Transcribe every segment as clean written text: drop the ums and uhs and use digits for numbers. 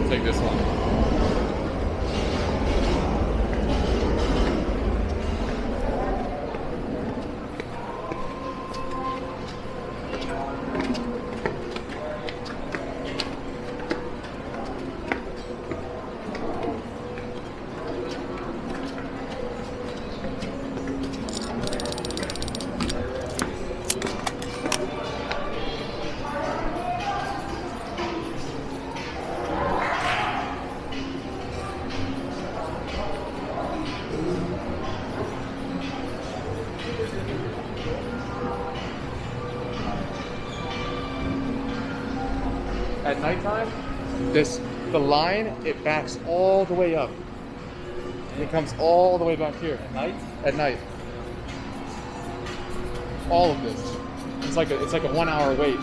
Take this one. At nighttime, the line, it backs all the way up. It comes all the way back here. At night? At night. All of this. It's like a 1 hour wait.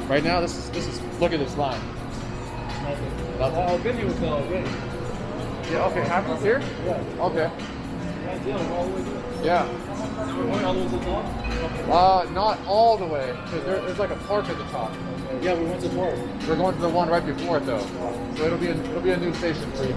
Right now, this is look at this line. Nothing. Our venue was ready. Yeah, okay, happens here? Yeah. Okay. Right there, all the way there. Yeah. We're going all the way to the top? Not all the way, because there's like a park at the top. Yeah, we went to the park. We're going to the one right before it though. So it'll be a new station for you.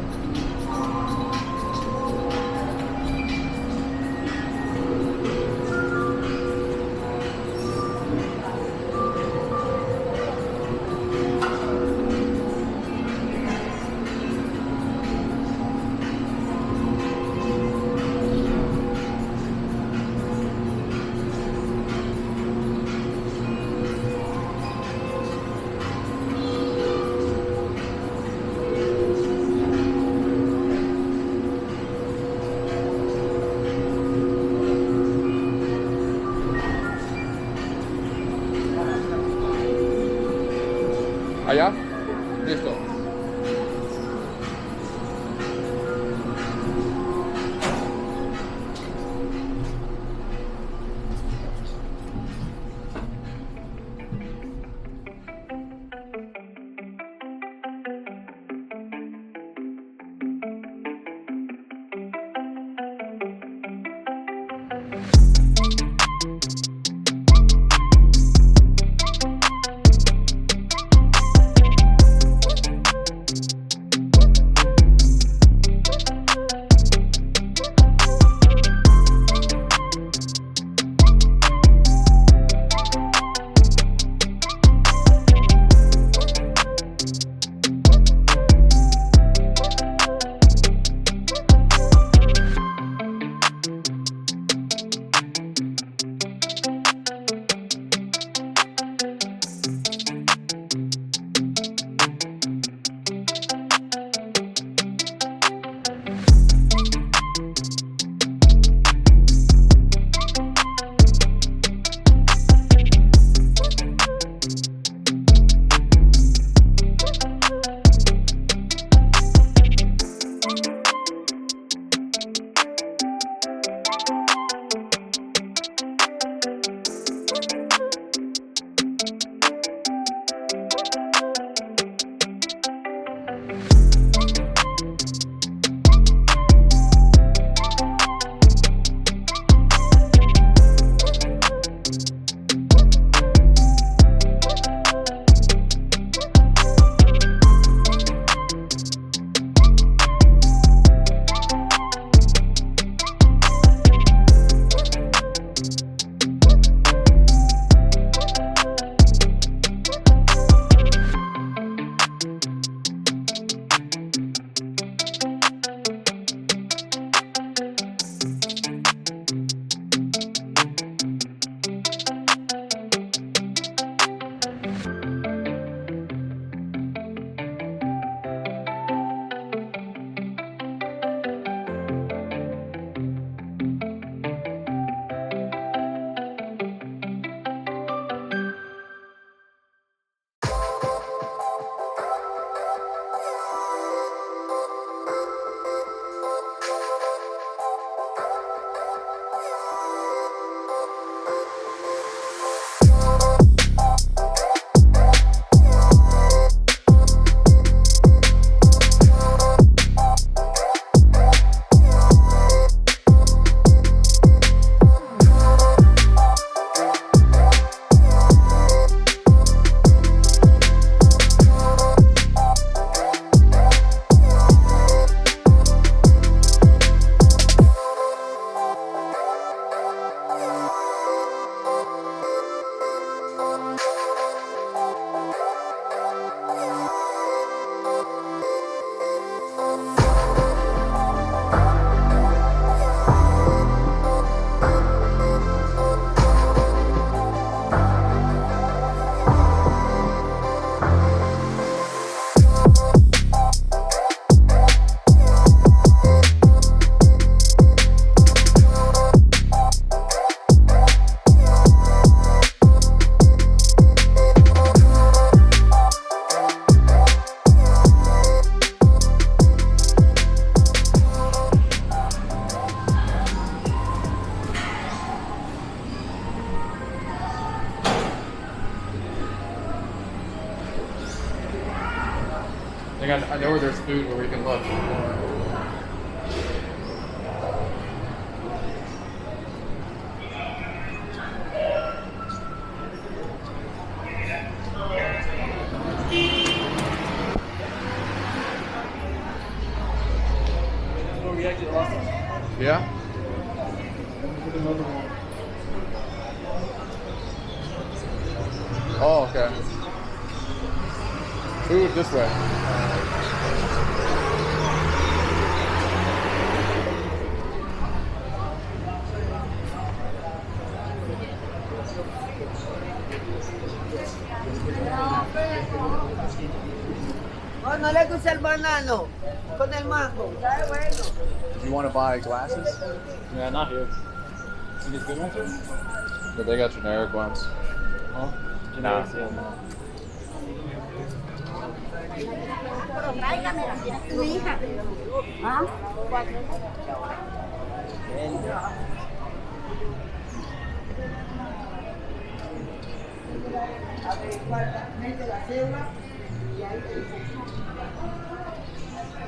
there's food where we can look. Where we actually lost it. Yeah? Put another one. Oh, okay. Food this way. Oh, no le gusta el banano con el mango. Sabe bueno. Do you want to buy glasses? Yeah, not here. You need good ones? But they got generic ones. Huh? Nah. Generics, yeah, no. Pero tráigamela, tienes tu hija. ¿Ah? Mete la cebra y ahí te dice.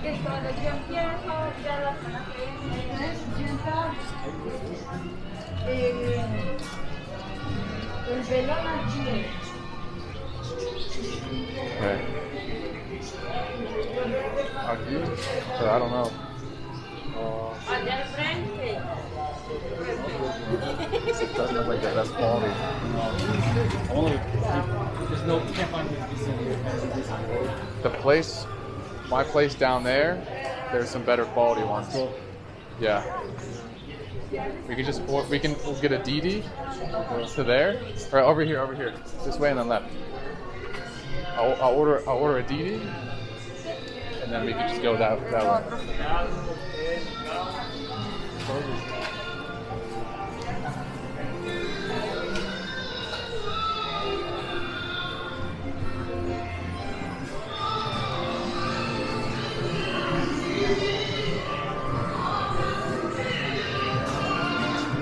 Esto, yo empiezo ya la semana que viene. El velón aquí. Okay. Aquí? So I don't know. Allá al frente. It doesn't look like the best quality. There's no, you can't find this decent here. The place, my place down there, there's some better quality ones. Cool. Yeah. We can just we'll get a DD to there, or over here, this way and then left. I'll order a DD, and then we can just go that way.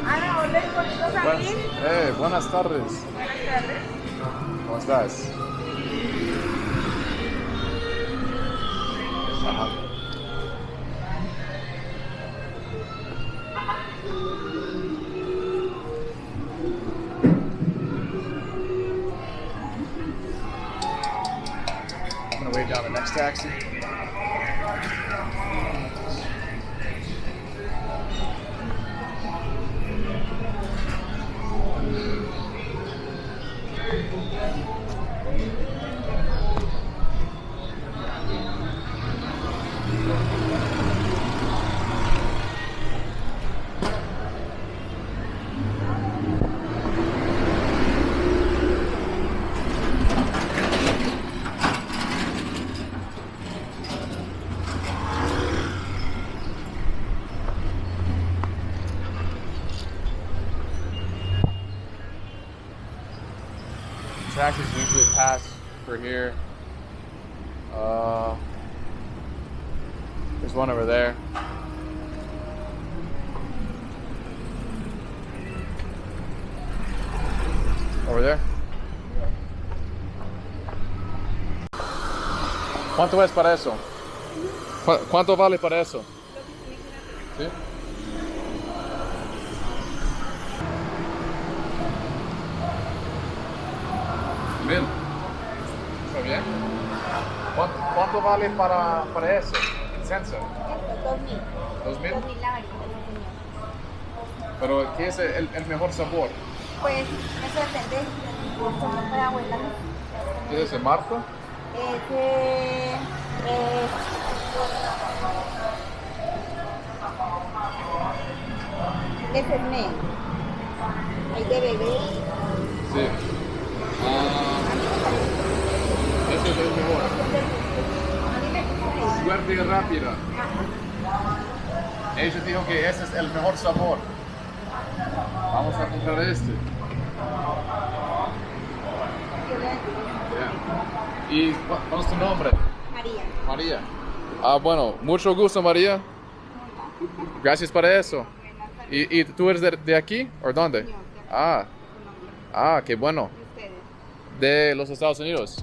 Ana, ¿ole con aquí? Buenas tardes. Buenas tardes. ¿Cómo estás? Ajá. I'm gonna wait down the next taxi. Taxis usually pass for here. There's one over there. Over there? ¿Cuánto es para eso? ¿Cuánto vale para eso? ¿Sí? Bien. ¿Está bien? ¿Cuánto vale para eso? Licencia. Esto, 2000. 2.000. 2000 la varita, señor. Pero ¿qué es el mejor sabor? Pues eso depende del gusto de la abuela. ¿Qué es ese Marta? De fernet. Hay de bebé. Sí. Ese es el mejor. A mí me gusta eso. Suerte y rápida. Ella dijo que ese es el mejor sabor. Vamos a comprar este. Yeah. ¿Y cuál es tu nombre? María. María. Ah, bueno, mucho gusto, María. Gracias para eso. ¿Y tú eres de aquí o dónde? Qué bueno. ¿Y ustedes? De los Estados Unidos.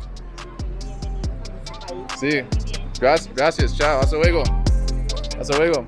Bienvenidos a nuestro país. Sí. Muy bien. Gracias, chao, hasta luego. Hasta luego.